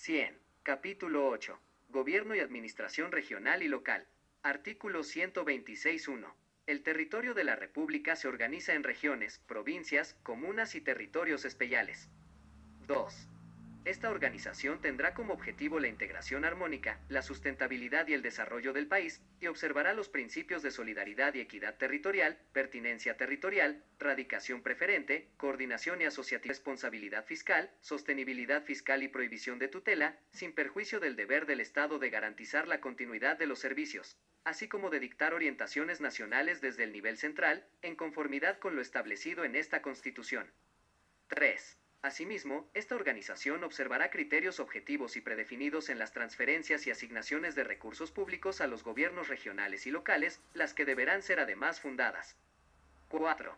100. Capítulo 8. Gobierno y Administración Regional y Local. Artículo 126.1. El territorio de la República se organiza en regiones, provincias, comunas y territorios especiales. 2. Esta organización tendrá como objetivo la integración armónica, la sustentabilidad y el desarrollo del país, y observará los principios de solidaridad y equidad territorial, pertinencia territorial, radicación preferente, coordinación y asociativa, responsabilidad fiscal, sostenibilidad fiscal y prohibición de tutela, sin perjuicio del deber del Estado de garantizar la continuidad de los servicios, así como de dictar orientaciones nacionales desde el nivel central, en conformidad con lo establecido en esta Constitución. 3. Asimismo, esta organización observará criterios objetivos y predefinidos en las transferencias y asignaciones de recursos públicos a los gobiernos regionales y locales, las que deberán ser además fundadas. 4.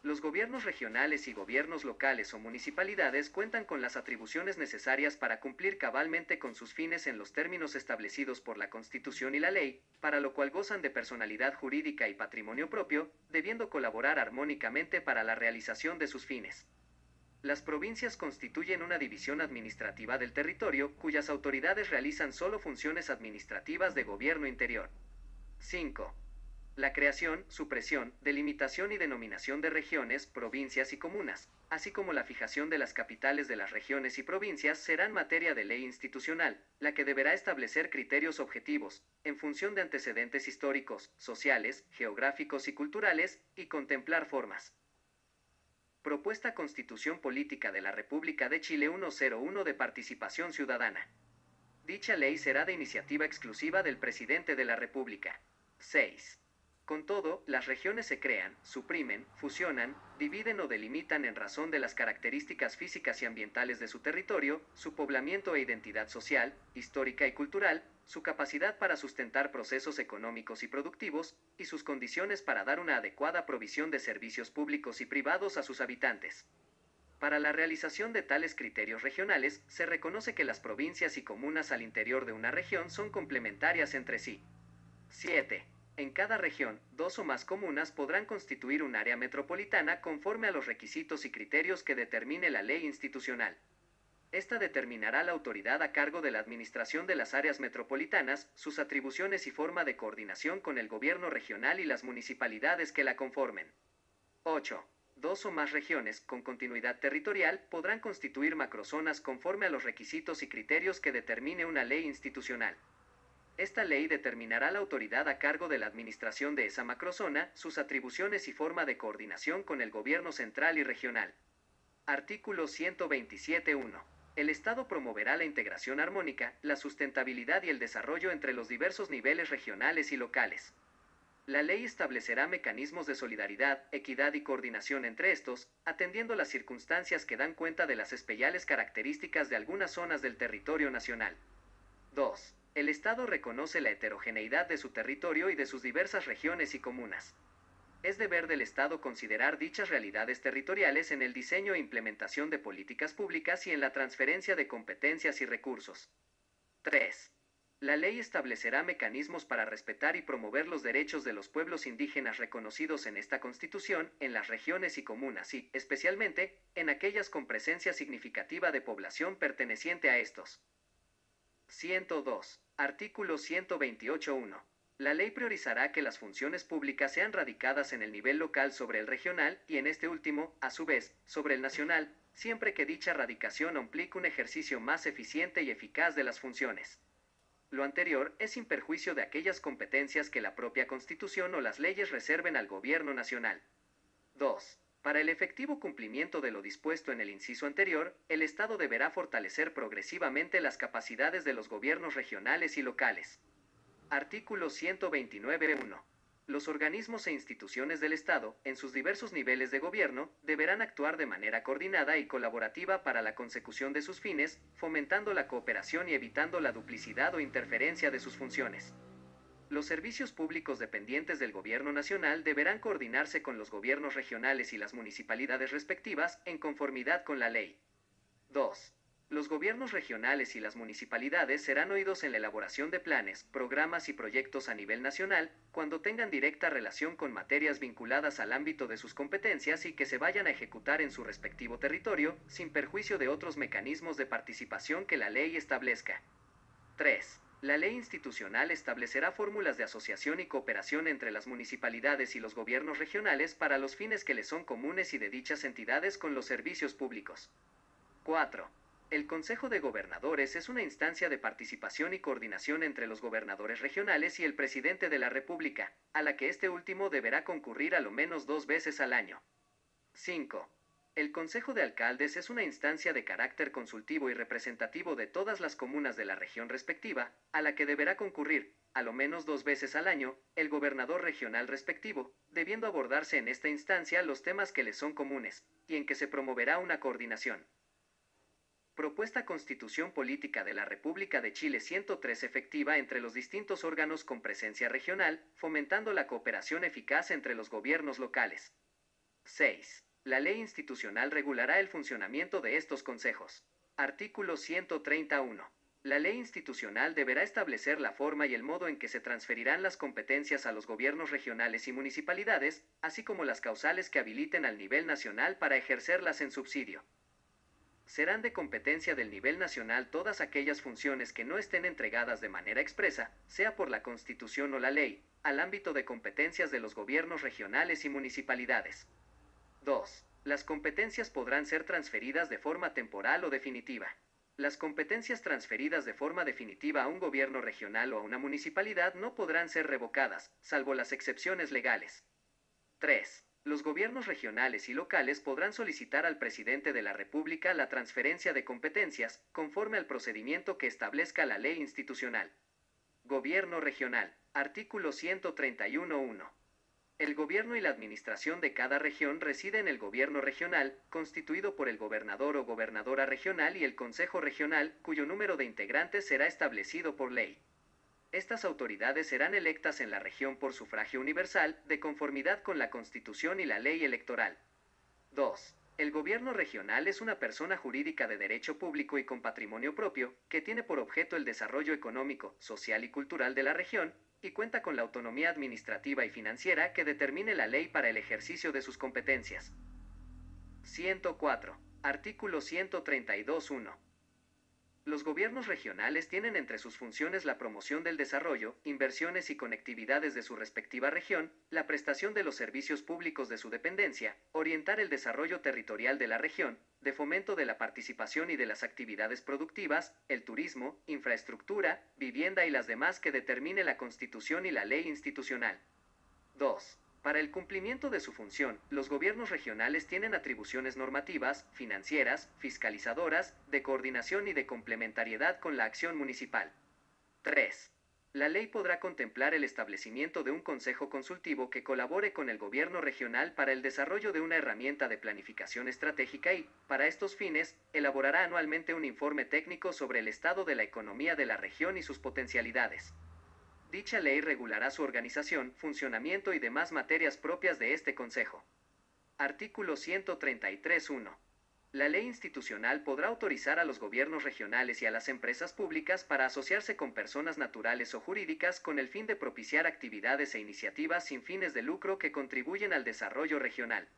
Los gobiernos regionales y gobiernos locales o municipalidades cuentan con las atribuciones necesarias para cumplir cabalmente con sus fines en los términos establecidos por la Constitución y la ley, para lo cual gozan de personalidad jurídica y patrimonio propio, debiendo colaborar armónicamente para la realización de sus fines. Las provincias constituyen una división administrativa del territorio, cuyas autoridades realizan solo funciones administrativas de gobierno interior. 5. La creación, supresión, delimitación y denominación de regiones, provincias y comunas, así como la fijación de las capitales de las regiones y provincias serán materia de ley institucional, la que deberá establecer criterios objetivos, en función de antecedentes históricos, sociales, geográficos y culturales, y contemplar formas. Propuesta Constitución Política de la República de Chile 101 de Participación Ciudadana. Dicha ley será de iniciativa exclusiva del Presidente de la República. 6. Con todo, las regiones se crean, suprimen, fusionan, dividen o delimitan en razón de las características físicas y ambientales de su territorio, su poblamiento e identidad social, histórica y cultural, su capacidad para sustentar procesos económicos y productivos, y sus condiciones para dar una adecuada provisión de servicios públicos y privados a sus habitantes. Para la realización de tales criterios regionales, se reconoce que las provincias y comunas al interior de una región son complementarias entre sí. 7. En cada región, dos o más comunas podrán constituir un área metropolitana conforme a los requisitos y criterios que determine la ley institucional. Esta determinará la autoridad a cargo de la administración de las áreas metropolitanas, sus atribuciones y forma de coordinación con el gobierno regional y las municipalidades que la conformen. 8. Dos o más regiones, con continuidad territorial, podrán constituir macrozonas conforme a los requisitos y criterios que determine una ley institucional. Esta ley determinará la autoridad a cargo de la administración de esa macrozona, sus atribuciones y forma de coordinación con el gobierno central y regional. Artículo 127.1. El Estado promoverá la integración armónica, la sustentabilidad y el desarrollo entre los diversos niveles regionales y locales. La ley establecerá mecanismos de solidaridad, equidad y coordinación entre estos, atendiendo las circunstancias que dan cuenta de las especiales características de algunas zonas del territorio nacional. 2. El Estado reconoce la heterogeneidad de su territorio y de sus diversas regiones y comunas. Es deber del Estado considerar dichas realidades territoriales en el diseño e implementación de políticas públicas y en la transferencia de competencias y recursos. 3. La ley establecerá mecanismos para respetar y promover los derechos de los pueblos indígenas reconocidos en esta Constitución, en las regiones y comunas y, especialmente, en aquellas con presencia significativa de población perteneciente a estos. 102. Artículo 128.1. La ley priorizará que las funciones públicas sean radicadas en el nivel local sobre el regional y en este último, a su vez, sobre el nacional, siempre que dicha radicación implique un ejercicio más eficiente y eficaz de las funciones. Lo anterior es sin perjuicio de aquellas competencias que la propia Constitución o las leyes reserven al Gobierno nacional. 2. Para el efectivo cumplimiento de lo dispuesto en el inciso anterior, el Estado deberá fortalecer progresivamente las capacidades de los gobiernos regionales y locales. Artículo 129.1. Los organismos e instituciones del Estado, en sus diversos niveles de gobierno, deberán actuar de manera coordinada y colaborativa para la consecución de sus fines, fomentando la cooperación y evitando la duplicidad o interferencia de sus funciones. Los servicios públicos dependientes del Gobierno nacional deberán coordinarse con los gobiernos regionales y las municipalidades respectivas en conformidad con la ley. 2. Los gobiernos regionales y las municipalidades serán oídos en la elaboración de planes, programas y proyectos a nivel nacional, cuando tengan directa relación con materias vinculadas al ámbito de sus competencias y que se vayan a ejecutar en su respectivo territorio, sin perjuicio de otros mecanismos de participación que la ley establezca. 3. La ley institucional establecerá fórmulas de asociación y cooperación entre las municipalidades y los gobiernos regionales para los fines que les son comunes y de dichas entidades con los servicios públicos. 4. El Consejo de Gobernadores es una instancia de participación y coordinación entre los gobernadores regionales y el presidente de la República, a la que este último deberá concurrir a lo menos 2 veces al año. 5. El Consejo de Alcaldes es una instancia de carácter consultivo y representativo de todas las comunas de la región respectiva, a la que deberá concurrir, a lo menos 2 veces al año, el gobernador regional respectivo, debiendo abordarse en esta instancia los temas que les son comunes, y en que se promoverá una coordinación. Propuesta Constitución Política de la República de Chile 103 efectiva entre los distintos órganos con presencia regional, fomentando la cooperación eficaz entre los gobiernos locales. 6. La ley institucional regulará el funcionamiento de estos consejos. Artículo 131. La ley institucional deberá establecer la forma y el modo en que se transferirán las competencias a los gobiernos regionales y municipalidades, así como las causales que habiliten al nivel nacional para ejercerlas en subsidio. Serán de competencia del nivel nacional todas aquellas funciones que no estén entregadas de manera expresa, sea por la Constitución o la ley, al ámbito de competencias de los gobiernos regionales y municipalidades. 2. Las competencias podrán ser transferidas de forma temporal o definitiva. Las competencias transferidas de forma definitiva a un gobierno regional o a una municipalidad no podrán ser revocadas, salvo las excepciones legales. 3. Los gobiernos regionales y locales podrán solicitar al presidente de la República la transferencia de competencias, conforme al procedimiento que establezca la ley institucional. Gobierno regional. Artículo 131.1. El gobierno y la administración de cada región reside en el gobierno regional, constituido por el gobernador o gobernadora regional y el consejo regional, cuyo número de integrantes será establecido por ley. Estas autoridades serán electas en la región por sufragio universal, de conformidad con la Constitución y la ley electoral. 2. El gobierno regional es una persona jurídica de derecho público y con patrimonio propio, que tiene por objeto el desarrollo económico, social y cultural de la región, y cuenta con la autonomía administrativa y financiera que determine la ley para el ejercicio de sus competencias. 104. Artículo 132.1. Los gobiernos regionales tienen entre sus funciones la promoción del desarrollo, inversiones y conectividades de su respectiva región, la prestación de los servicios públicos de su dependencia, orientar el desarrollo territorial de la región, de fomento de la participación y de las actividades productivas, el turismo, infraestructura, vivienda y las demás que determine la Constitución y la ley institucional. 2. Para el cumplimiento de su función, los gobiernos regionales tienen atribuciones normativas, financieras, fiscalizadoras, de coordinación y de complementariedad con la acción municipal. 3. La ley podrá contemplar el establecimiento de un consejo consultivo que colabore con el gobierno regional para el desarrollo de una herramienta de planificación estratégica y, para estos fines, elaborará anualmente un informe técnico sobre el estado de la economía de la región y sus potencialidades. Dicha ley regulará su organización, funcionamiento y demás materias propias de este Consejo. Artículo 133.1. La ley institucional podrá autorizar a los gobiernos regionales y a las empresas públicas para asociarse con personas naturales o jurídicas con el fin de propiciar actividades e iniciativas sin fines de lucro que contribuyen al desarrollo regional.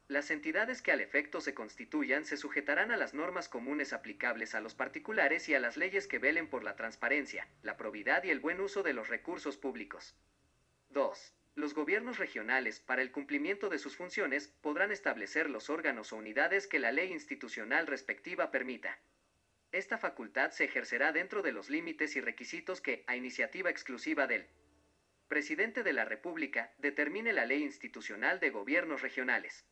Las entidades que al efecto se constituyan se sujetarán a las normas comunes aplicables a los particulares y a las leyes que velen por la transparencia, la probidad y el buen uso de los recursos públicos. 2. Los gobiernos regionales, para el cumplimiento de sus funciones, podrán establecer los órganos o unidades que la ley institucional respectiva permita. Esta facultad se ejercerá dentro de los límites y requisitos que, a iniciativa exclusiva del presidente de la República, determine la ley institucional de gobiernos regionales.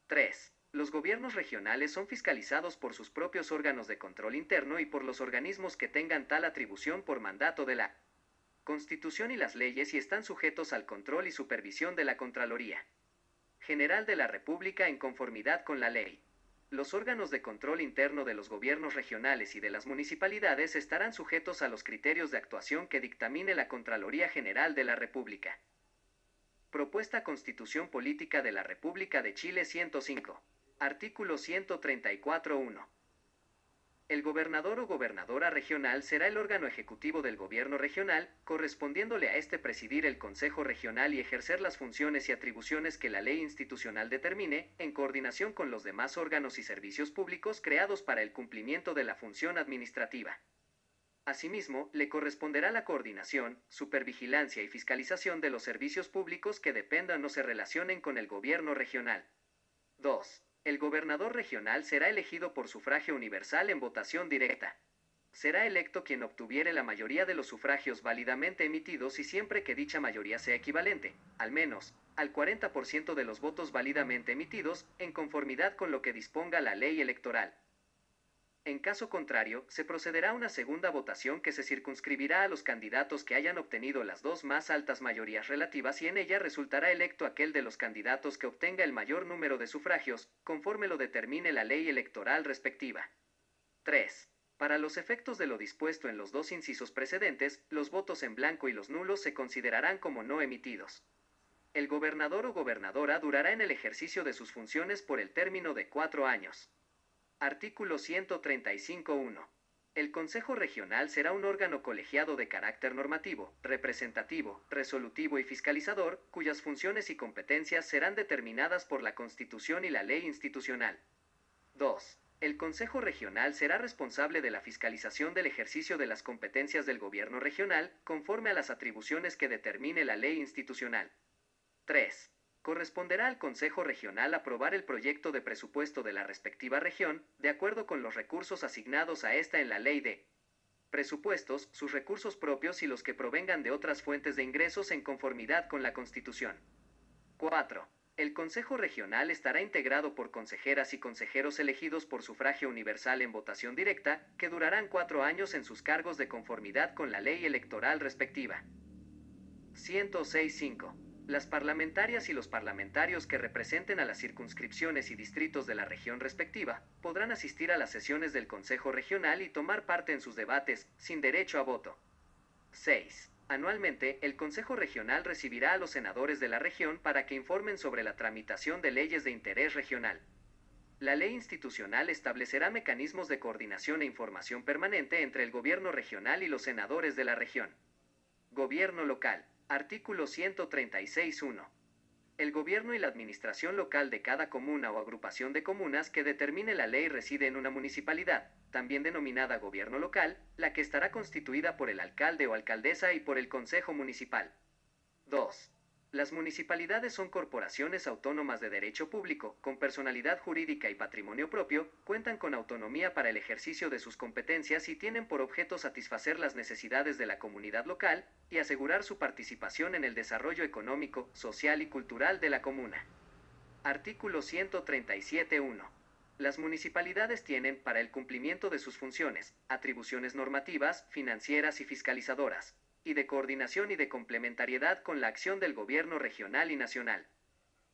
3. Los gobiernos regionales son fiscalizados por sus propios órganos de control interno y por los organismos que tengan tal atribución por mandato de la Constitución y las leyes y están sujetos al control y supervisión de la Contraloría General de la República en conformidad con la ley. Los órganos de control interno de los gobiernos regionales y de las municipalidades estarán sujetos a los criterios de actuación que dictamine la Contraloría General de la República. Propuesta Constitución Política de la República de Chile 105. Artículo 134.1. El gobernador o gobernadora regional será el órgano ejecutivo del gobierno regional, correspondiéndole a este presidir el Consejo Regional y ejercer las funciones y atribuciones que la ley institucional determine, en coordinación con los demás órganos y servicios públicos creados para el cumplimiento de la función administrativa. Asimismo, le corresponderá la coordinación, supervigilancia y fiscalización de los servicios públicos que dependan o se relacionen con el gobierno regional. 2. El gobernador regional será elegido por sufragio universal en votación directa. Será electo quien obtuviere la mayoría de los sufragios válidamente emitidos y siempre que dicha mayoría sea equivalente, al menos, al 40% de los votos válidamente emitidos, en conformidad con lo que disponga la ley electoral. En caso contrario, se procederá a una segunda votación que se circunscribirá a los candidatos que hayan obtenido las dos más altas mayorías relativas y en ella resultará electo aquel de los candidatos que obtenga el mayor número de sufragios, conforme lo determine la ley electoral respectiva. 3. Para los efectos de lo dispuesto en los dos incisos precedentes, los votos en blanco y los nulos se considerarán como no emitidos. El gobernador o gobernadora durará en el ejercicio de sus funciones por el término de 4 años. Artículo 135.1. El Consejo Regional será un órgano colegiado de carácter normativo, representativo, resolutivo y fiscalizador, cuyas funciones y competencias serán determinadas por la Constitución y la ley institucional. 2. El Consejo Regional será responsable de la fiscalización del ejercicio de las competencias del gobierno regional, conforme a las atribuciones que determine la ley institucional. 3. Corresponderá al Consejo Regional aprobar el proyecto de presupuesto de la respectiva región, de acuerdo con los recursos asignados a esta en la Ley de Presupuestos, sus recursos propios y los que provengan de otras fuentes de ingresos en conformidad con la Constitución. 4. El Consejo Regional estará integrado por consejeras y consejeros elegidos por sufragio universal en votación directa, que durarán 4 años en sus cargos de conformidad con la ley electoral respectiva. 106.5. Las parlamentarias y los parlamentarios que representen a las circunscripciones y distritos de la región respectiva podrán asistir a las sesiones del Consejo Regional y tomar parte en sus debates, sin derecho a voto. 6. Anualmente, el Consejo Regional recibirá a los senadores de la región para que informen sobre la tramitación de leyes de interés regional. La ley institucional establecerá mecanismos de coordinación e información permanente entre el gobierno regional y los senadores de la región. Gobierno local. Artículo 136.1. El gobierno y la administración local de cada comuna o agrupación de comunas que determine la ley reside en una municipalidad, también denominada gobierno local, la que estará constituida por el alcalde o alcaldesa y por el consejo municipal. 2. Las municipalidades son corporaciones autónomas de derecho público, con personalidad jurídica y patrimonio propio, cuentan con autonomía para el ejercicio de sus competencias y tienen por objeto satisfacer las necesidades de la comunidad local y asegurar su participación en el desarrollo económico, social y cultural de la comuna. Artículo 137.1. Las municipalidades tienen, para el cumplimiento de sus funciones, atribuciones normativas, financieras y fiscalizadoras, y de coordinación y de complementariedad con la acción del gobierno regional y nacional.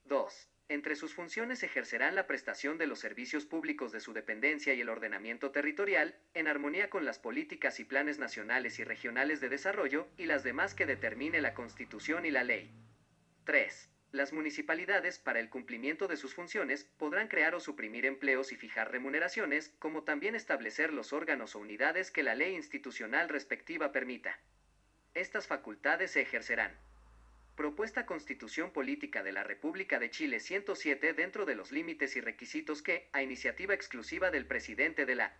2. Entre sus funciones ejercerán la prestación de los servicios públicos de su dependencia y el ordenamiento territorial, en armonía con las políticas y planes nacionales y regionales de desarrollo, y las demás que determine la Constitución y la ley. 3. Las municipalidades, para el cumplimiento de sus funciones, podrán crear o suprimir empleos y fijar remuneraciones, como también establecer los órganos o unidades que la ley institucional respectiva permita. Estas facultades se ejercerán. Propuesta Constitución Política de la República de Chile 107 dentro de los límites y requisitos que, a iniciativa exclusiva del presidente de la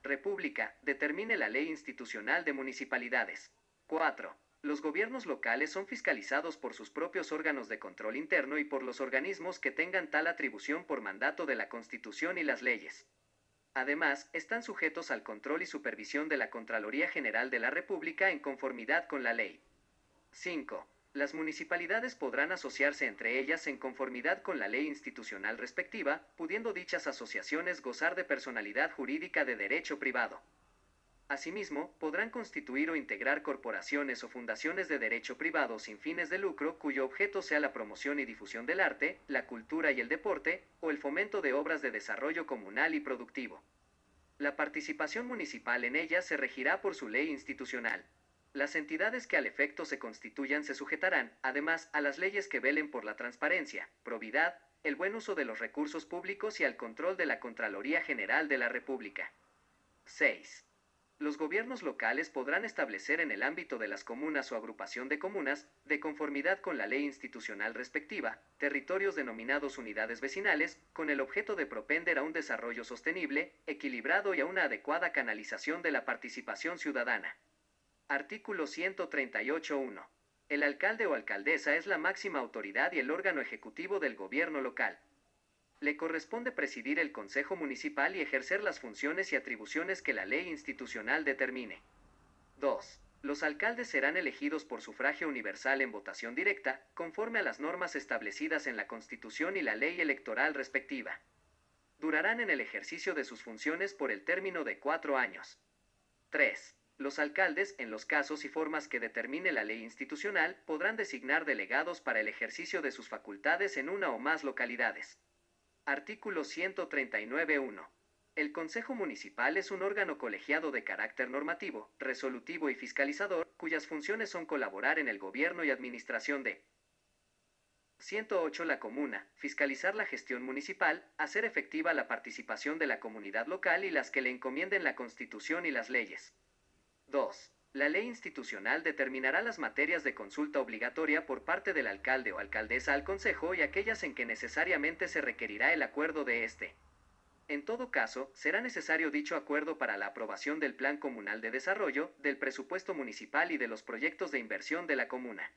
República, determine la Ley Institucional de Municipalidades. 4. Los gobiernos locales son fiscalizados por sus propios órganos de control interno y por los organismos que tengan tal atribución por mandato de la Constitución y las leyes. Además, están sujetos al control y supervisión de la Contraloría General de la República en conformidad con la ley. 5. Las municipalidades podrán asociarse entre ellas en conformidad con la ley institucional respectiva, pudiendo dichas asociaciones gozar de personalidad jurídica de derecho privado. Asimismo, podrán constituir o integrar corporaciones o fundaciones de derecho privado sin fines de lucro cuyo objeto sea la promoción y difusión del arte, la cultura y el deporte, o el fomento de obras de desarrollo comunal y productivo. La participación municipal en ellas se regirá por su ley institucional. Las entidades que al efecto se constituyan se sujetarán, además, a las leyes que velen por la transparencia, probidad, el buen uso de los recursos públicos y al control de la Contraloría General de la República. 6. Los gobiernos locales podrán establecer en el ámbito de las comunas o agrupación de comunas, de conformidad con la ley institucional respectiva, territorios denominados unidades vecinales, con el objeto de propender a un desarrollo sostenible, equilibrado y a una adecuada canalización de la participación ciudadana. Artículo 138.1. El alcalde o alcaldesa es la máxima autoridad y el órgano ejecutivo del gobierno local. Le corresponde presidir el Consejo Municipal y ejercer las funciones y atribuciones que la ley institucional determine. 2. Los alcaldes serán elegidos por sufragio universal en votación directa, conforme a las normas establecidas en la Constitución y la ley electoral respectiva. Durarán en el ejercicio de sus funciones por el término de 4 años. 3. Los alcaldes, en los casos y formas que determine la ley institucional, podrán designar delegados para el ejercicio de sus facultades en una o más localidades. Artículo 139.1. El Consejo Municipal es un órgano colegiado de carácter normativo, resolutivo y fiscalizador, cuyas funciones son colaborar en el gobierno y administración de 108. La comuna, fiscalizar la gestión municipal, hacer efectiva la participación de la comunidad local y las que le encomienden la Constitución y las leyes. 2. La ley institucional determinará las materias de consulta obligatoria por parte del alcalde o alcaldesa al Consejo y aquellas en que necesariamente se requerirá el acuerdo de éste. En todo caso, será necesario dicho acuerdo para la aprobación del Plan Comunal de Desarrollo, del presupuesto municipal y de los proyectos de inversión de la comuna.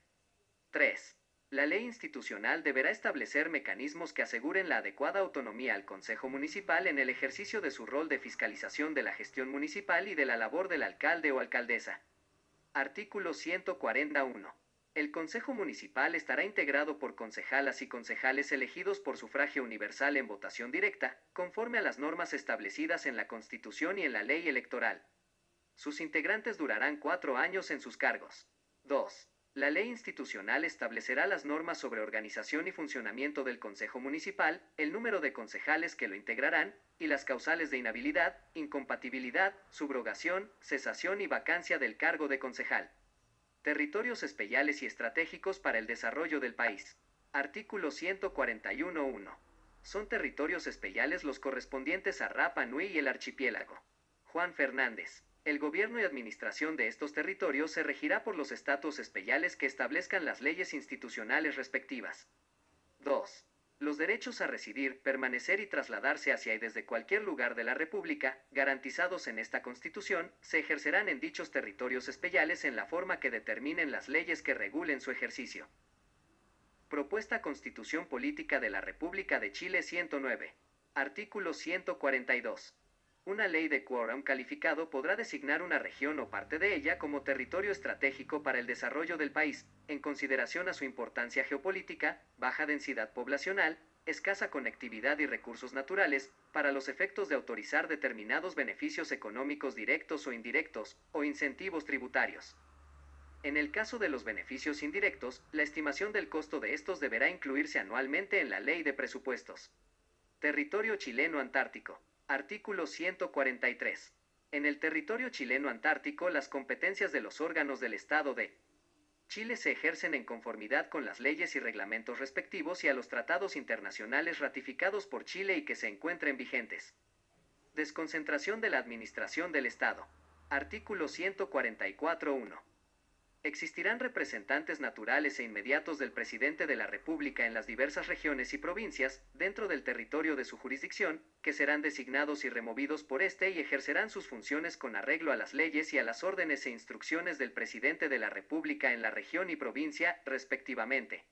3. La ley institucional deberá establecer mecanismos que aseguren la adecuada autonomía al Consejo Municipal en el ejercicio de su rol de fiscalización de la gestión municipal y de la labor del alcalde o alcaldesa. Artículo 140.1. El Consejo Municipal estará integrado por concejalas y concejales elegidos por sufragio universal en votación directa, conforme a las normas establecidas en la Constitución y en la ley electoral. Sus integrantes durarán 4 años en sus cargos. 2. La ley institucional establecerá las normas sobre organización y funcionamiento del Consejo Municipal, el número de concejales que lo integrarán, y las causales de inhabilidad, incompatibilidad, subrogación, cesación y vacancia del cargo de concejal. Territorios especiales y estratégicos para el desarrollo del país. Artículo 141.1. Son territorios especiales los correspondientes a Rapa Nui y el archipiélago. Juan Fernández. El gobierno y administración de estos territorios se regirá por los estatus especiales que establezcan las leyes institucionales respectivas. 2. Los derechos a residir, permanecer y trasladarse hacia y desde cualquier lugar de la República, garantizados en esta Constitución, se ejercerán en dichos territorios especiales en la forma que determinen las leyes que regulen su ejercicio. Propuesta Constitución Política de la República de Chile 109. Artículo 142. Una ley de quórum calificado podrá designar una región o parte de ella como territorio estratégico para el desarrollo del país, en consideración a su importancia geopolítica, baja densidad poblacional, escasa conectividad y recursos naturales, para los efectos de autorizar determinados beneficios económicos directos o indirectos, o incentivos tributarios. En el caso de los beneficios indirectos, la estimación del costo de estos deberá incluirse anualmente en la Ley de Presupuestos. Territorio chileno antártico. Artículo 143. En el territorio chileno antártico, las competencias de los órganos del Estado de Chile se ejercen en conformidad con las leyes y reglamentos respectivos y a los tratados internacionales ratificados por Chile y que se encuentren vigentes. Desconcentración de la administración del Estado. Artículo 144.1. Existirán representantes naturales e inmediatos del presidente de la República en las diversas regiones y provincias, dentro del territorio de su jurisdicción, que serán designados y removidos por éste y ejercerán sus funciones con arreglo a las leyes y a las órdenes e instrucciones del presidente de la República en la región y provincia, respectivamente.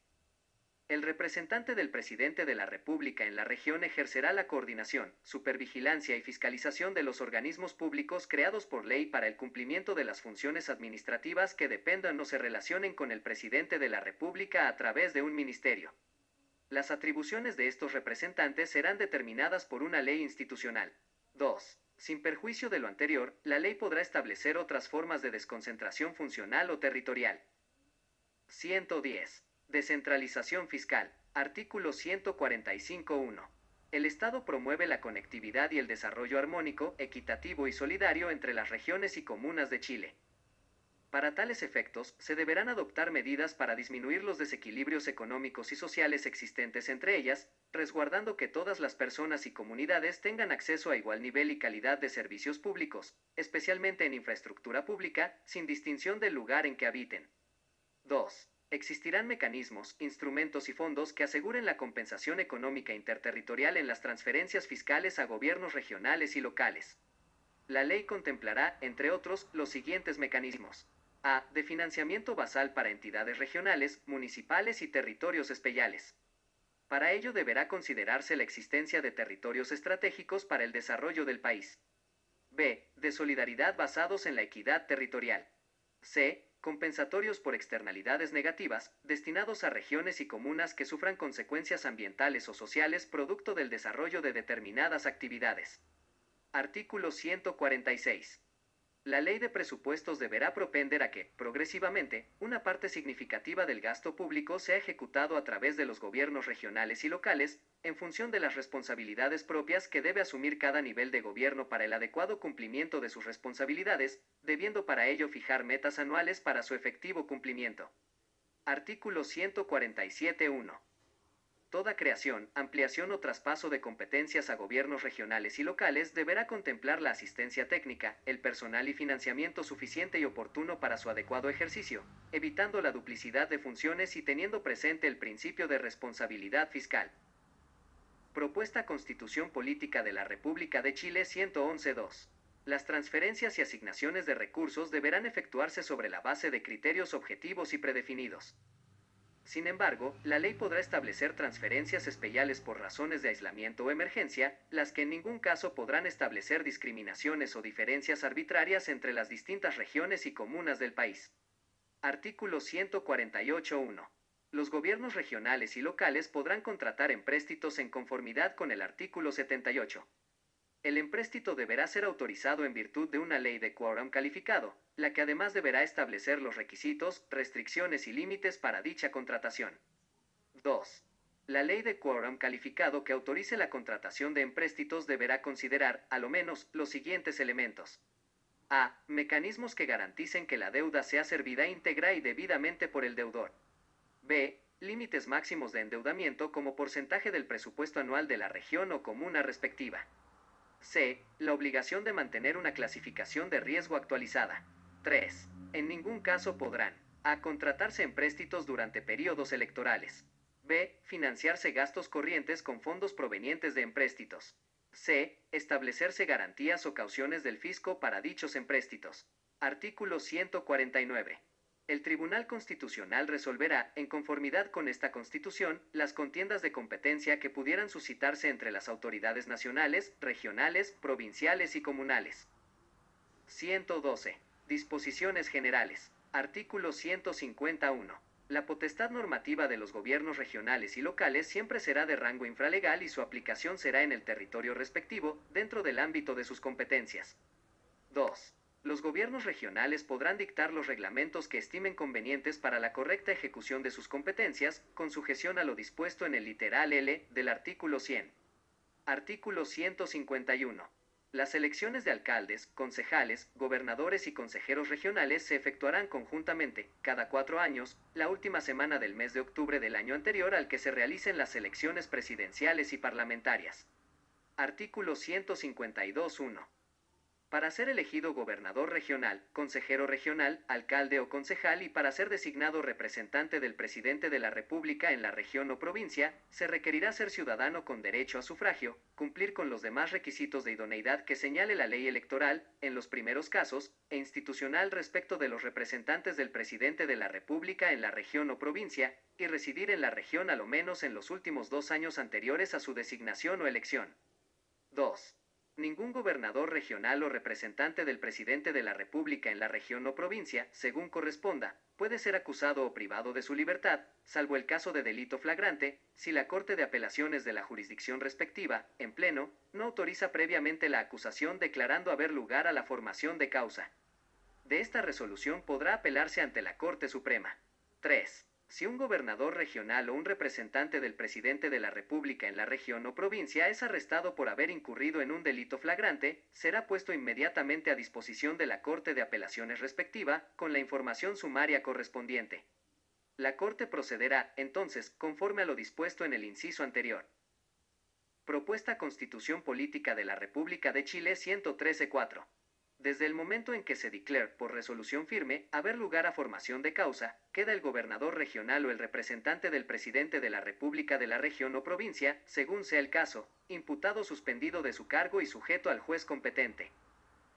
El representante del presidente de la República en la región ejercerá la coordinación, supervigilancia y fiscalización de los organismos públicos creados por ley para el cumplimiento de las funciones administrativas que dependan o se relacionen con el presidente de la República a través de un ministerio. Las atribuciones de estos representantes serán determinadas por una ley institucional. 2. Sin perjuicio de lo anterior, la ley podrá establecer otras formas de desconcentración funcional o territorial. 110. Descentralización fiscal. Artículo 145.1. El Estado promueve la conectividad y el desarrollo armónico, equitativo y solidario entre las regiones y comunas de Chile. Para tales efectos, se deberán adoptar medidas para disminuir los desequilibrios económicos y sociales existentes entre ellas, resguardando que todas las personas y comunidades tengan acceso a igual nivel y calidad de servicios públicos, especialmente en infraestructura pública, sin distinción del lugar en que habiten. 2. Existirán mecanismos, instrumentos y fondos que aseguren la compensación económica interterritorial en las transferencias fiscales a gobiernos regionales y locales. La ley contemplará, entre otros, los siguientes mecanismos. A. De financiamiento basal para entidades regionales, municipales y territorios especiales. Para ello deberá considerarse la existencia de territorios estratégicos para el desarrollo del país. B. De solidaridad basados en la equidad territorial. C. Compensatorios por externalidades negativas, destinados a regiones y comunas que sufran consecuencias ambientales o sociales producto del desarrollo de determinadas actividades. Artículo 146. La ley de presupuestos deberá propender a que, progresivamente, una parte significativa del gasto público sea ejecutado a través de los gobiernos regionales y locales, en función de las responsabilidades propias que debe asumir cada nivel de gobierno para el adecuado cumplimiento de sus responsabilidades, debiendo para ello fijar metas anuales para su efectivo cumplimiento. Artículo 147.1. Toda creación, ampliación o traspaso de competencias a gobiernos regionales y locales deberá contemplar la asistencia técnica, el personal y financiamiento suficiente y oportuno para su adecuado ejercicio, evitando la duplicidad de funciones y teniendo presente el principio de responsabilidad fiscal. Propuesta Constitución Política de la República de Chile 111.2. Las transferencias y asignaciones de recursos deberán efectuarse sobre la base de criterios objetivos y predefinidos. Sin embargo, la ley podrá establecer transferencias especiales por razones de aislamiento o emergencia, las que en ningún caso podrán establecer discriminaciones o diferencias arbitrarias entre las distintas regiones y comunas del país. Artículo 148.1. Los gobiernos regionales y locales podrán contratar empréstitos en conformidad con el artículo 78. El empréstito deberá ser autorizado en virtud de una ley de quórum calificado, la que además deberá establecer los requisitos, restricciones y límites para dicha contratación. 2. La ley de quórum calificado que autorice la contratación de empréstitos deberá considerar, a lo menos, los siguientes elementos. A. Mecanismos que garanticen que la deuda sea servida íntegra y debidamente por el deudor. B. Límites máximos de endeudamiento como porcentaje del presupuesto anual de la región o comuna respectiva. C. La obligación de mantener una clasificación de riesgo actualizada. 3. En ningún caso podrán a. Contratarse empréstitos durante periodos electorales. B. Financiarse gastos corrientes con fondos provenientes de empréstitos. C. Establecerse garantías o cauciones del fisco para dichos empréstitos. Artículo 149. El Tribunal Constitucional resolverá, en conformidad con esta Constitución, las contiendas de competencia que pudieran suscitarse entre las autoridades nacionales, regionales, provinciales y comunales. 112. Disposiciones generales. Artículo 151. La potestad normativa de los gobiernos regionales y locales siempre será de rango infralegal y su aplicación será en el territorio respectivo, dentro del ámbito de sus competencias. 2. Los gobiernos regionales podrán dictar los reglamentos que estimen convenientes para la correcta ejecución de sus competencias, con sujeción a lo dispuesto en el literal L del artículo 100. Artículo 151. Las elecciones de alcaldes, concejales, gobernadores y consejeros regionales se efectuarán conjuntamente, cada 4 años, la última semana del mes de octubre del año anterior al que se realicen las elecciones presidenciales y parlamentarias. Artículo 152.1. Para ser elegido gobernador regional, consejero regional, alcalde o concejal y para ser designado representante del presidente de la República en la región o provincia, se requerirá ser ciudadano con derecho a sufragio, cumplir con los demás requisitos de idoneidad que señale la ley electoral, en los primeros casos, e institucional respecto de los representantes del presidente de la República en la región o provincia, y residir en la región a lo menos en los últimos 2 años anteriores a su designación o elección. 2. Ningún gobernador regional o representante del presidente de la República en la región o provincia, según corresponda, puede ser acusado o privado de su libertad, salvo el caso de delito flagrante, si la Corte de Apelaciones de la jurisdicción respectiva, en pleno, no autoriza previamente la acusación declarando haber lugar a la formación de causa. De esta resolución podrá apelarse ante la Corte Suprema. 3. Si un gobernador regional o un representante del presidente de la República en la región o provincia es arrestado por haber incurrido en un delito flagrante, será puesto inmediatamente a disposición de la Corte de Apelaciones respectiva, con la información sumaria correspondiente. La Corte procederá, entonces, conforme a lo dispuesto en el inciso anterior. Propuesta Constitución Política de la República de Chile 113.4. Desde el momento en que se declare, por resolución firme, haber lugar a formación de causa, queda el gobernador regional o el representante del presidente de la República de la región o provincia, según sea el caso, imputado o suspendido de su cargo y sujeto al juez competente.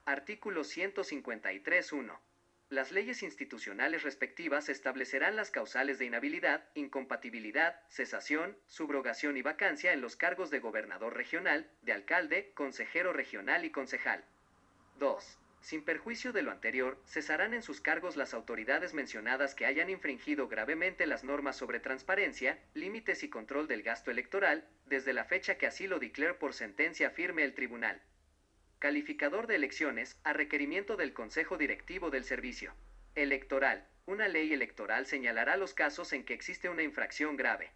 Artículo 153.1. Las leyes institucionales respectivas establecerán las causales de inhabilidad, incompatibilidad, cesación, subrogación y vacancia en los cargos de gobernador regional, de alcalde, consejero regional y concejal. 2. Sin perjuicio de lo anterior, cesarán en sus cargos las autoridades mencionadas que hayan infringido gravemente las normas sobre transparencia, límites y control del gasto electoral, desde la fecha que así lo declare por sentencia firme el tribunal. Calificador de elecciones, a requerimiento del Consejo Directivo del Servicio Electoral. Una ley electoral señalará los casos en que existe una infracción grave.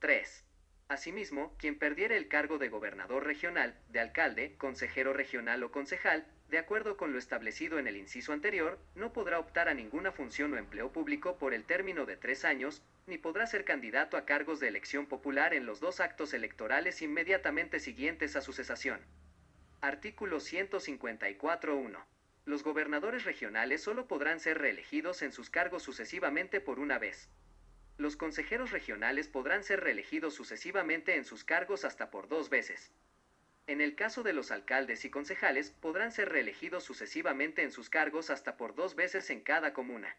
3. Asimismo, quien perdiere el cargo de gobernador regional, de alcalde, consejero regional o concejal, de acuerdo con lo establecido en el inciso anterior, no podrá optar a ninguna función o empleo público por el término de 3 años, ni podrá ser candidato a cargos de elección popular en los 2 actos electorales inmediatamente siguientes a su cesación. Artículo 154.1. Los gobernadores regionales solo podrán ser reelegidos en sus cargos sucesivamente por una vez. Los consejeros regionales podrán ser reelegidos sucesivamente en sus cargos hasta por 2 veces. En el caso de los alcaldes y concejales, podrán ser reelegidos sucesivamente en sus cargos hasta por 2 veces en cada comuna.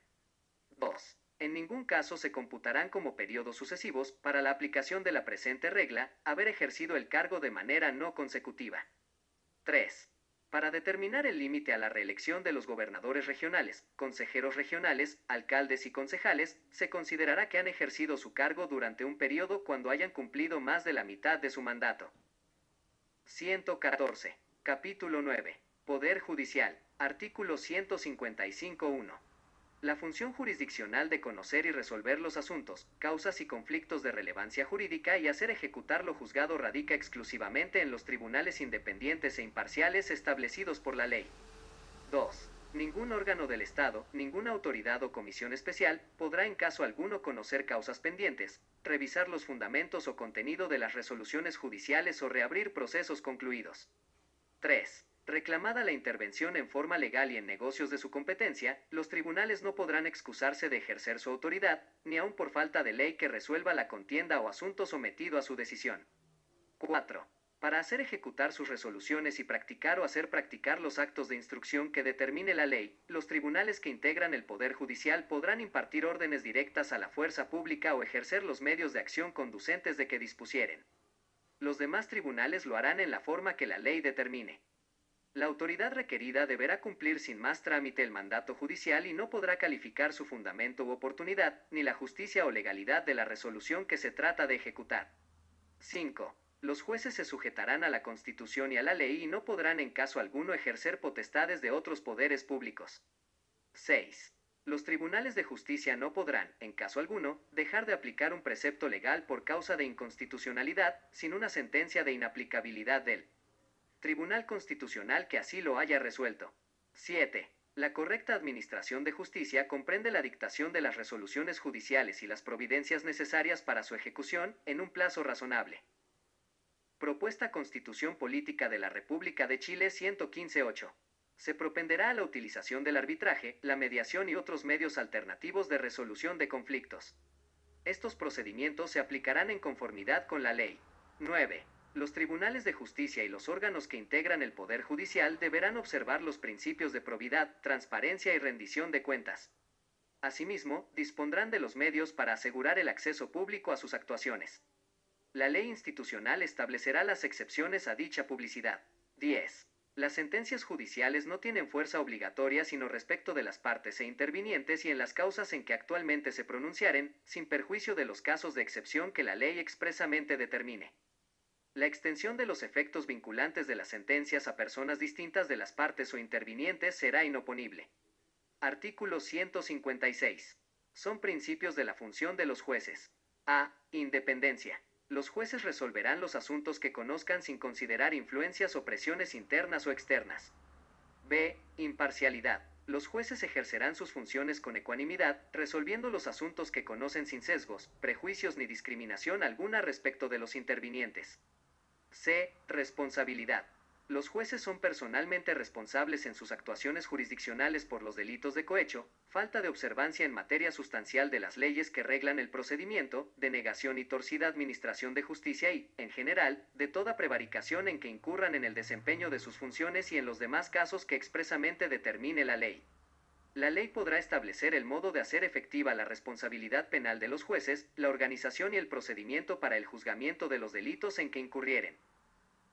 2. En ningún caso se computarán como periodos sucesivos, para la aplicación de la presente regla, haber ejercido el cargo de manera no consecutiva. 3. Para determinar el límite a la reelección de los gobernadores regionales, consejeros regionales, alcaldes y concejales, se considerará que han ejercido su cargo durante un periodo cuando hayan cumplido más de la mitad de su mandato. 114. Capítulo 9. Poder Judicial. Artículo 155.1. La función jurisdiccional de conocer y resolver los asuntos, causas y conflictos de relevancia jurídica y hacer ejecutar lo juzgado radica exclusivamente en los tribunales independientes e imparciales establecidos por la ley. 2. Ningún órgano del Estado, ninguna autoridad o comisión especial, podrá en caso alguno conocer causas pendientes, revisar los fundamentos o contenido de las resoluciones judiciales o reabrir procesos concluidos. 3. Reclamada la intervención en forma legal y en negocios de su competencia, los tribunales no podrán excusarse de ejercer su autoridad, ni aun por falta de ley que resuelva la contienda o asunto sometido a su decisión. 4. Para hacer ejecutar sus resoluciones y practicar o hacer practicar los actos de instrucción que determine la ley, los tribunales que integran el Poder Judicial podrán impartir órdenes directas a la fuerza pública o ejercer los medios de acción conducentes de que dispusieren. Los demás tribunales lo harán en la forma que la ley determine. La autoridad requerida deberá cumplir sin más trámite el mandato judicial y no podrá calificar su fundamento u oportunidad, ni la justicia o legalidad de la resolución que se trata de ejecutar. 5. Los jueces se sujetarán a la Constitución y a la ley y no podrán en caso alguno ejercer potestades de otros poderes públicos. 6. Los tribunales de justicia no podrán, en caso alguno, dejar de aplicar un precepto legal por causa de inconstitucionalidad, sin una sentencia de inaplicabilidad del Tribunal Constitucional que así lo haya resuelto. 7. La correcta administración de justicia comprende la dictación de las resoluciones judiciales y las providencias necesarias para su ejecución en un plazo razonable. Propuesta Constitución Política de la República de Chile 115.8. Se propenderá a la utilización del arbitraje, la mediación y otros medios alternativos de resolución de conflictos. Estos procedimientos se aplicarán en conformidad con la ley. 9. Los tribunales de justicia y los órganos que integran el Poder Judicial deberán observar los principios de probidad, transparencia y rendición de cuentas. Asimismo, dispondrán de los medios para asegurar el acceso público a sus actuaciones. La ley institucional establecerá las excepciones a dicha publicidad. 10. Las sentencias judiciales no tienen fuerza obligatoria sino respecto de las partes e intervinientes y en las causas en que actualmente se pronunciaren, sin perjuicio de los casos de excepción que la ley expresamente determine. La extensión de los efectos vinculantes de las sentencias a personas distintas de las partes o intervinientes será inoponible. Artículo 156. Son principios de la función de los jueces. A. Independencia. Los jueces resolverán los asuntos que conozcan sin considerar influencias o presiones internas o externas. B. Imparcialidad. Los jueces ejercerán sus funciones con ecuanimidad, resolviendo los asuntos que conocen sin sesgos, prejuicios ni discriminación alguna respecto de los intervinientes. C. Responsabilidad. Los jueces son personalmente responsables en sus actuaciones jurisdiccionales por los delitos de cohecho, falta de observancia en materia sustancial de las leyes que reglan el procedimiento, denegación y torcida administración de justicia y, en general, de toda prevaricación en que incurran en el desempeño de sus funciones y en los demás casos que expresamente determine la ley. La ley podrá establecer el modo de hacer efectiva la responsabilidad penal de los jueces, la organización y el procedimiento para el juzgamiento de los delitos en que incurrieren.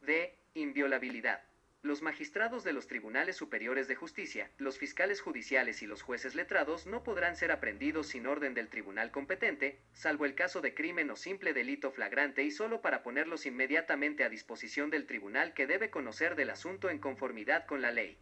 D. Inviolabilidad. Los magistrados de los tribunales superiores de justicia, los fiscales judiciales y los jueces letrados no podrán ser aprehendidos sin orden del tribunal competente, salvo el caso de crimen o simple delito flagrante y solo para ponerlos inmediatamente a disposición del tribunal que debe conocer del asunto en conformidad con la ley.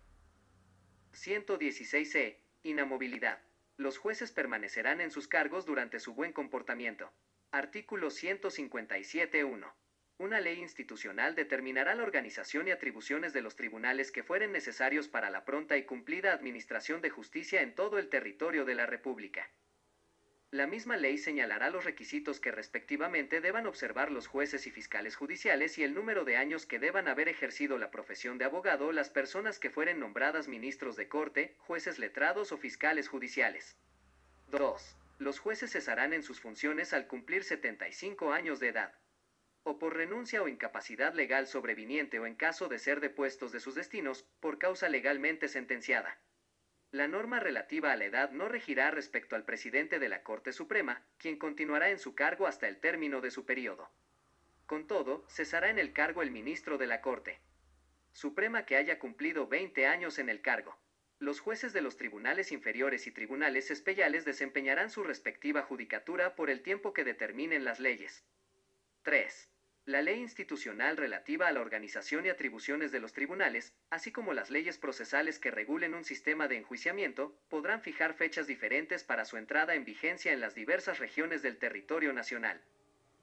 116c. Inamovilidad. Los jueces permanecerán en sus cargos durante su buen comportamiento. Artículo 157.1. Una ley institucional determinará la organización y atribuciones de los tribunales que fueren necesarios para la pronta y cumplida administración de justicia en todo el territorio de la República. La misma ley señalará los requisitos que respectivamente deban observar los jueces y fiscales judiciales y el número de años que deban haber ejercido la profesión de abogado las personas que fueren nombradas ministros de corte, jueces letrados o fiscales judiciales. 2. Los jueces cesarán en sus funciones al cumplir 75 años de edad, o por renuncia o incapacidad legal sobreviniente o en caso de ser depuestos de sus destinos, por causa legalmente sentenciada. La norma relativa a la edad no regirá respecto al presidente de la Corte Suprema, quien continuará en su cargo hasta el término de su periodo. Con todo, cesará en el cargo el ministro de la Corte Suprema que haya cumplido 20 años en el cargo. Los jueces de los tribunales inferiores y tribunales especiales desempeñarán su respectiva judicatura por el tiempo que determinen las leyes. 3. La ley institucional relativa a la organización y atribuciones de los tribunales, así como las leyes procesales que regulen un sistema de enjuiciamiento, podrán fijar fechas diferentes para su entrada en vigencia en las diversas regiones del territorio nacional.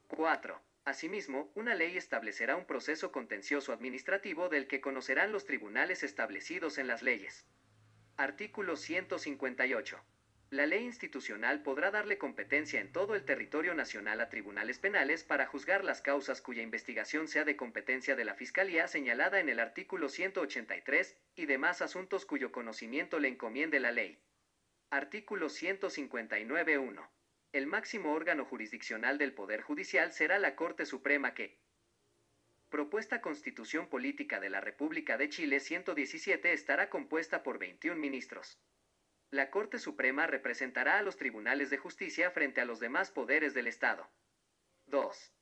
4. Asimismo, una ley establecerá un proceso contencioso administrativo del que conocerán los tribunales establecidos en las leyes. Artículo 158. La ley institucional podrá darle competencia en todo el territorio nacional a tribunales penales para juzgar las causas cuya investigación sea de competencia de la Fiscalía señalada en el artículo 183 y demás asuntos cuyo conocimiento le encomiende la ley. Artículo 159.1. El máximo órgano jurisdiccional del Poder Judicial será la Corte Suprema que, propuesta Constitución Política de la República de Chile 117, estará compuesta por 21 ministros. La Corte Suprema representará a los tribunales de justicia frente a los demás poderes del Estado. 2.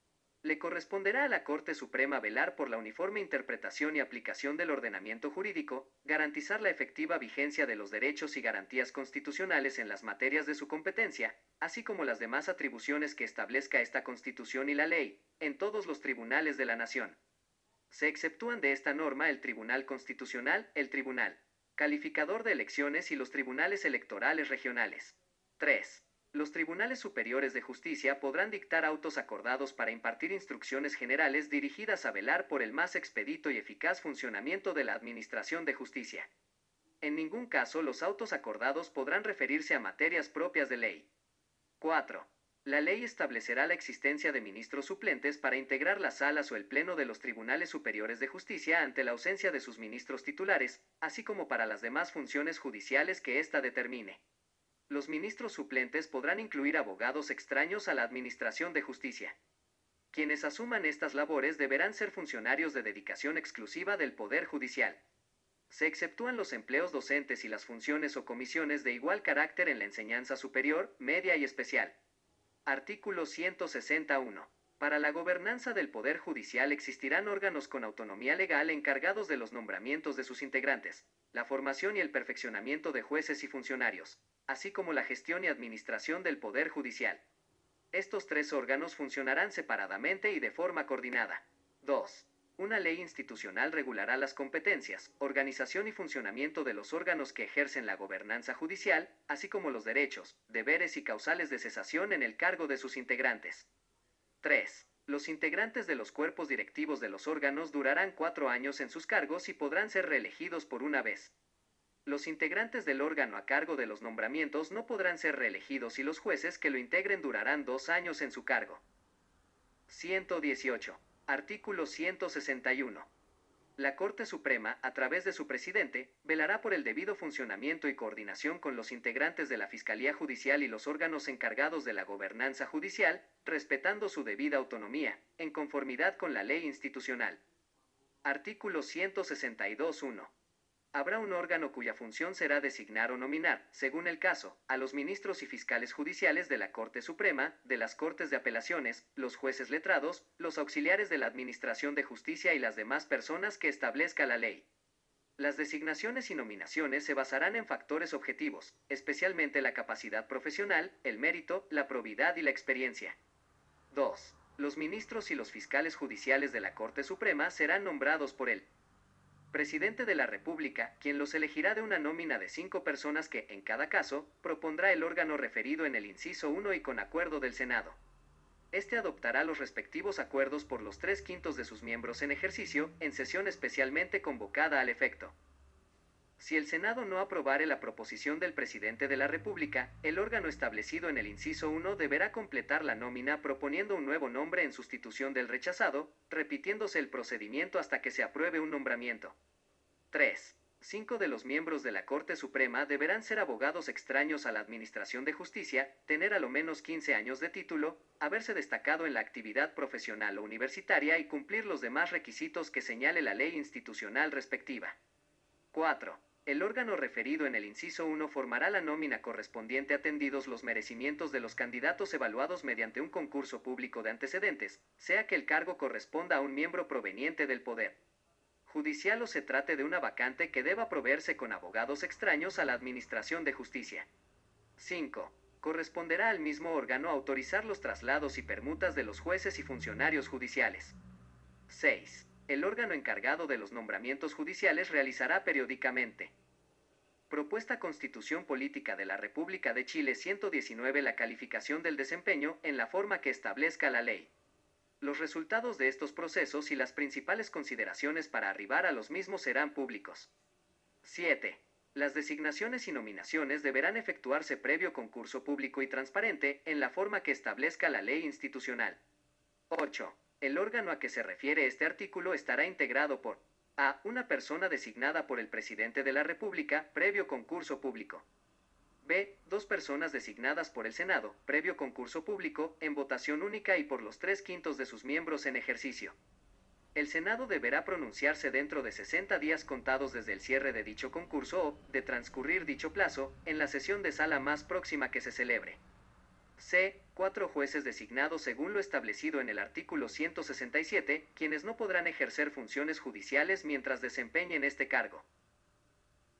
Le corresponderá a la Corte Suprema velar por la uniforme interpretación y aplicación del ordenamiento jurídico, garantizar la efectiva vigencia de los derechos y garantías constitucionales en las materias de su competencia, así como las demás atribuciones que establezca esta Constitución y la ley, en todos los tribunales de la Nación. Se exceptúan de esta norma el Tribunal Constitucional, el Tribunal Calificador de Elecciones y los tribunales electorales regionales. 3. Los tribunales superiores de justicia podrán dictar autos acordados para impartir instrucciones generales dirigidas a velar por el más expedito y eficaz funcionamiento de la administración de justicia. En ningún caso los autos acordados podrán referirse a materias propias de ley. 4. La ley establecerá la existencia de ministros suplentes para integrar las salas o el pleno de los tribunales superiores de justicia ante la ausencia de sus ministros titulares, así como para las demás funciones judiciales que ésta determine. Los ministros suplentes podrán incluir abogados extraños a la administración de justicia. Quienes asuman estas labores deberán ser funcionarios de dedicación exclusiva del Poder Judicial. Se exceptúan los empleos docentes y las funciones o comisiones de igual carácter en la enseñanza superior, media y especial. Artículo 161. Para la gobernanza del Poder Judicial existirán órganos con autonomía legal encargados de los nombramientos de sus integrantes, la formación y el perfeccionamiento de jueces y funcionarios, así como la gestión y administración del Poder Judicial. Estos tres órganos funcionarán separadamente y de forma coordinada. 2. Una ley institucional regulará las competencias, organización y funcionamiento de los órganos que ejercen la gobernanza judicial, así como los derechos, deberes y causales de cesación en el cargo de sus integrantes. 3. Los integrantes de los cuerpos directivos de los órganos durarán 4 años en sus cargos y podrán ser reelegidos por una vez. Los integrantes del órgano a cargo de los nombramientos no podrán ser reelegidos y los jueces que lo integren durarán 2 años en su cargo. 118. Artículo 161. La Corte Suprema, a través de su presidente, velará por el debido funcionamiento y coordinación con los integrantes de la Fiscalía Judicial y los órganos encargados de la gobernanza judicial, respetando su debida autonomía, en conformidad con la ley institucional. Artículo 162.1. Habrá un órgano cuya función será designar o nominar, según el caso, a los ministros y fiscales judiciales de la Corte Suprema, de las Cortes de Apelaciones, los jueces letrados, los auxiliares de la Administración de Justicia y las demás personas que establezca la ley. Las designaciones y nominaciones se basarán en factores objetivos, especialmente la capacidad profesional, el mérito, la probidad y la experiencia. 2. Los ministros y los fiscales judiciales de la Corte Suprema serán nombrados por él. Presidente de la República, quien los elegirá de una nómina de 5 personas que, en cada caso, propondrá el órgano referido en el inciso 1 y con acuerdo del Senado. Este adoptará los respectivos acuerdos por los 3/5 de sus miembros en ejercicio, en sesión especialmente convocada al efecto. Si el Senado no aprobare la proposición del Presidente de la República, el órgano establecido en el inciso 1 deberá completar la nómina proponiendo un nuevo nombre en sustitución del rechazado, repitiéndose el procedimiento hasta que se apruebe un nombramiento. 3. 5 de los miembros de la Corte Suprema deberán ser abogados extraños a la Administración de Justicia, tener a lo menos 15 años de título, haberse destacado en la actividad profesional o universitaria y cumplir los demás requisitos que señale la ley institucional respectiva. 4. El órgano referido en el inciso 1 formará la nómina correspondiente atendidos los merecimientos de los candidatos evaluados mediante un concurso público de antecedentes, sea que el cargo corresponda a un miembro proveniente del Poder Judicial o se trate de una vacante que deba proveerse con abogados extraños a la Administración de Justicia. 5. Corresponderá al mismo órgano autorizar los traslados y permutas de los jueces y funcionarios judiciales. 6. El órgano encargado de los nombramientos judiciales realizará periódicamente. Propuesta Constitución Política de la República de Chile 119 la calificación del desempeño en la forma que establezca la ley. Los resultados de estos procesos y las principales consideraciones para arribar a los mismos serán públicos. 7. Las designaciones y nominaciones deberán efectuarse previo concurso público y transparente en la forma que establezca la ley institucional. 8. El órgano a que se refiere este artículo estará integrado por a. Una persona designada por el Presidente de la República, previo concurso público. B. 2 personas designadas por el Senado, previo concurso público, en votación única y por los 3/5 de sus miembros en ejercicio. El Senado deberá pronunciarse dentro de 60 días contados desde el cierre de dicho concurso o, de transcurrir dicho plazo, en la sesión de sala más próxima que se celebre. C. 4 jueces designados según lo establecido en el artículo 167, quienes no podrán ejercer funciones judiciales mientras desempeñen este cargo.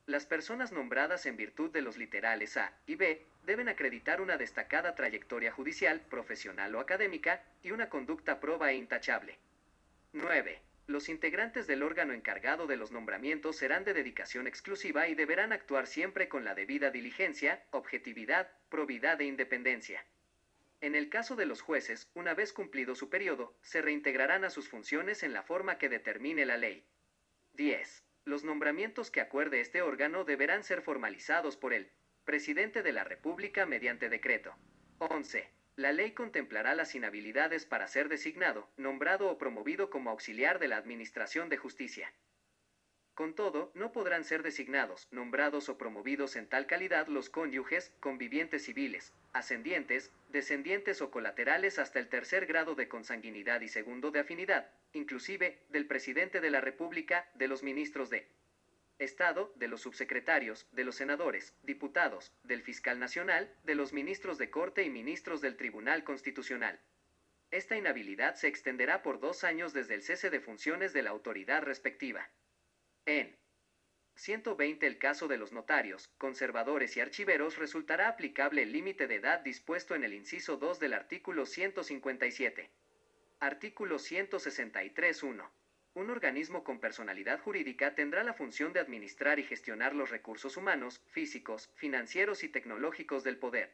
Las personas nombradas en virtud de los literales A y B deben acreditar una destacada trayectoria judicial, profesional o académica, y una conducta proba e intachable. 9. Los integrantes del órgano encargado de los nombramientos serán de dedicación exclusiva y deberán actuar siempre con la debida diligencia, objetividad, probidad e independencia. En el caso de los jueces, una vez cumplido su periodo, se reintegrarán a sus funciones en la forma que determine la ley. 10. Los nombramientos que acuerde este órgano deberán ser formalizados por el Presidente de la República mediante decreto. 11. La ley contemplará las inhabilidades para ser designado, nombrado o promovido como auxiliar de la Administración de Justicia. Con todo, no podrán ser designados, nombrados o promovidos en tal calidad los cónyuges, convivientes civiles, ascendientes, descendientes o colaterales hasta el 3er grado de consanguinidad y 2º de afinidad, inclusive, del Presidente de la República, de los ministros de Estado, de los subsecretarios, de los senadores, diputados, del Fiscal Nacional, de los ministros de Corte y ministros del Tribunal Constitucional. Esta inhabilidad se extenderá por 2 años desde el cese de funciones de la autoridad respectiva. En 120 el caso de los notarios, conservadores y archiveros resultará aplicable el límite de edad dispuesto en el inciso 2 del artículo 157. Artículo 163.1. Un organismo con personalidad jurídica tendrá la función de administrar y gestionar los recursos humanos, físicos, financieros y tecnológicos del Poder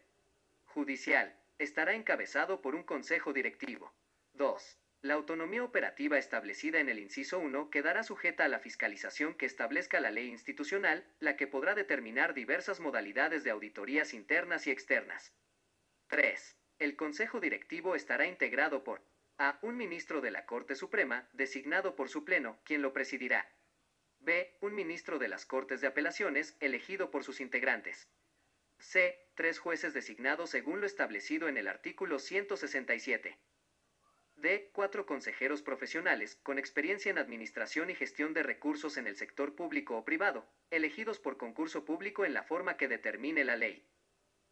Judicial. Estará encabezado por un consejo directivo. 2. La autonomía operativa establecida en el inciso 1 quedará sujeta a la fiscalización que establezca la ley institucional, la que podrá determinar diversas modalidades de auditorías internas y externas. 3. El Consejo Directivo estará integrado por a. Un ministro de la Corte Suprema, designado por su Pleno, quien lo presidirá. b. Un ministro de las Cortes de Apelaciones, elegido por sus integrantes. c. 3 jueces designados según lo establecido en el artículo 167. d. 4 consejeros profesionales, con experiencia en administración y gestión de recursos en el sector público o privado, elegidos por concurso público en la forma que determine la ley.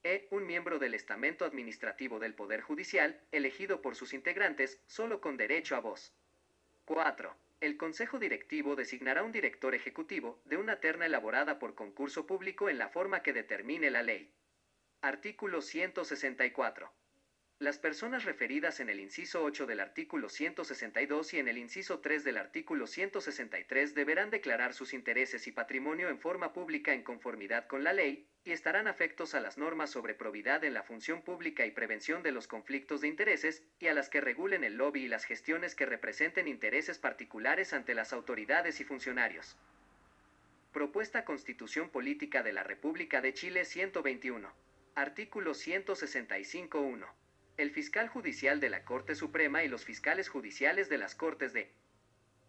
E. Un miembro del estamento administrativo del Poder Judicial, elegido por sus integrantes, solo con derecho a voz. 4. El Consejo Directivo designará un director ejecutivo, de una terna elaborada por concurso público en la forma que determine la ley. Artículo 164. Las personas referidas en el inciso 8 del artículo 162 y en el inciso 3 del artículo 163 deberán declarar sus intereses y patrimonio en forma pública en conformidad con la ley, y estarán afectos a las normas sobre probidad en la función pública y prevención de los conflictos de intereses, y a las que regulen el lobby y las gestiones que representen intereses particulares ante las autoridades y funcionarios. Propuesta Constitución Política de la República de Chile 121. Artículo 165.1. El fiscal judicial de la Corte Suprema y los fiscales judiciales de las Cortes de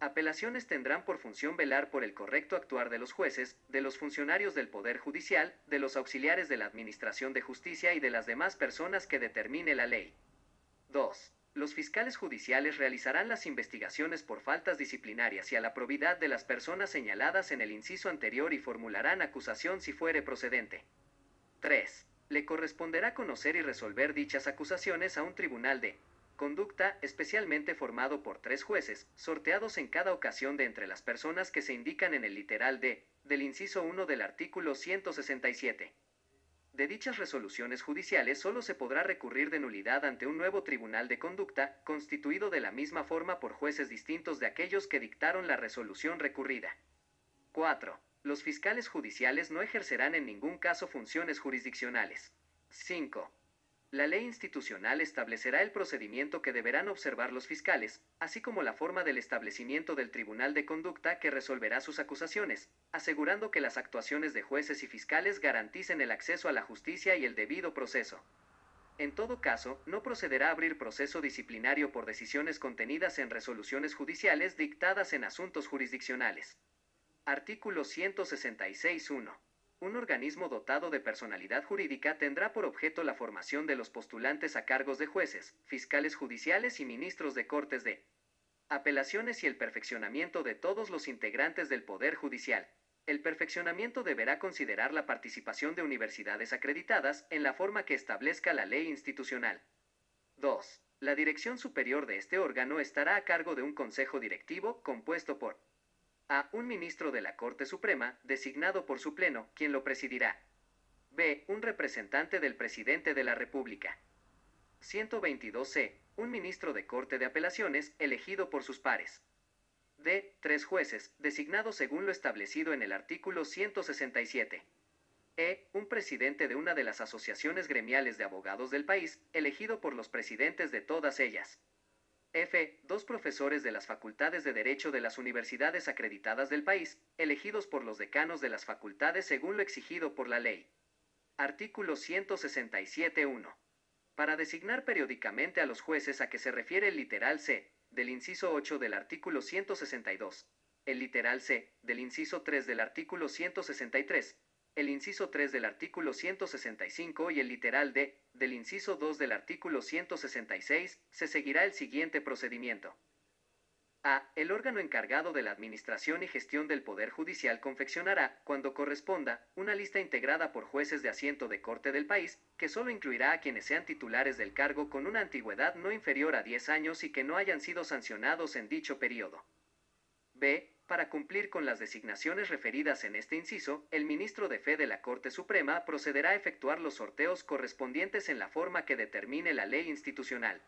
Apelaciones tendrán por función velar por el correcto actuar de los jueces, de los funcionarios del Poder Judicial, de los auxiliares de la Administración de Justicia y de las demás personas que determine la ley. 2. Los fiscales judiciales realizarán las investigaciones por faltas disciplinarias y a la probidad de las personas señaladas en el inciso anterior y formularán acusación si fuere procedente. 3. Le corresponderá conocer y resolver dichas acusaciones a un tribunal de conducta especialmente formado por 3 jueces, sorteados en cada ocasión de entre las personas que se indican en el literal D del inciso 1 del artículo 167. De dichas resoluciones judiciales solo se podrá recurrir de nulidad ante un nuevo tribunal de conducta, constituido de la misma forma por jueces distintos de aquellos que dictaron la resolución recurrida. 4. Los fiscales judiciales no ejercerán en ningún caso funciones jurisdiccionales. 5. La ley institucional establecerá el procedimiento que deberán observar los fiscales, así como la forma del establecimiento del tribunal de conducta que resolverá sus acusaciones, asegurando que las actuaciones de jueces y fiscales garanticen el acceso a la justicia y el debido proceso. En todo caso, no procederá a abrir proceso disciplinario por decisiones contenidas en resoluciones judiciales dictadas en asuntos jurisdiccionales. Artículo 166.1. Un organismo dotado de personalidad jurídica tendrá por objeto la formación de los postulantes a cargos de jueces, fiscales judiciales y ministros de cortes de apelaciones y el perfeccionamiento de todos los integrantes del Poder Judicial. El perfeccionamiento deberá considerar la participación de universidades acreditadas en la forma que establezca la ley institucional. 2. La dirección superior de este órgano estará a cargo de un consejo directivo compuesto por a. Un ministro de la Corte Suprema, designado por su Pleno, quien lo presidirá. b. Un representante del Presidente de la República. 122c. Un ministro de Corte de Apelaciones, elegido por sus pares. d. 3 jueces, designados según lo establecido en el artículo 167. e. Un presidente de una de las asociaciones gremiales de abogados del país, elegido por los presidentes de todas ellas. f. 2 profesores de las facultades de Derecho de las universidades acreditadas del país, elegidos por los decanos de las facultades según lo exigido por la ley. Artículo 167.1. Para designar periódicamente a los jueces a que se refiere el literal C, del inciso 8 del artículo 162, el literal C, del inciso 3 del artículo 163, el inciso 3 del artículo 165 y el literal D, del inciso 2 del artículo 166, se seguirá el siguiente procedimiento. A. El órgano encargado de la administración y gestión del Poder Judicial confeccionará, cuando corresponda, una lista integrada por jueces de asiento de corte del país, que solo incluirá a quienes sean titulares del cargo con una antigüedad no inferior a 10 años y que no hayan sido sancionados en dicho periodo. B. Para cumplir con las designaciones referidas en este inciso, el ministro de Fe de la Corte Suprema procederá a efectuar los sorteos correspondientes en la forma que determine la ley institucional.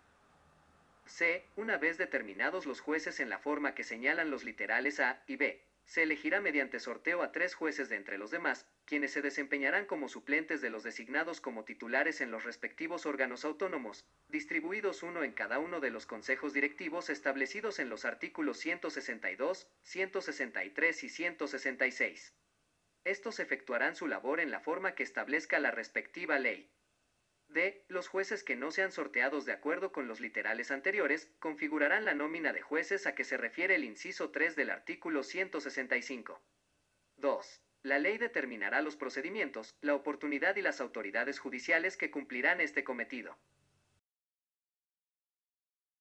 C. Una vez determinados los jueces en la forma que señalan los literales A y B, se elegirá mediante sorteo a 3 jueces de entre los demás, quienes se desempeñarán como suplentes de los designados como titulares en los respectivos órganos autónomos, distribuidos uno en cada uno de los consejos directivos establecidos en los artículos 162, 163 y 166. Estos efectuarán su labor en la forma que establezca la respectiva ley. D. Los jueces que no sean sorteados de acuerdo con los literales anteriores, configurarán la nómina de jueces a que se refiere el inciso 3 del artículo 165. 2. La ley determinará los procedimientos, la oportunidad y las autoridades judiciales que cumplirán este cometido.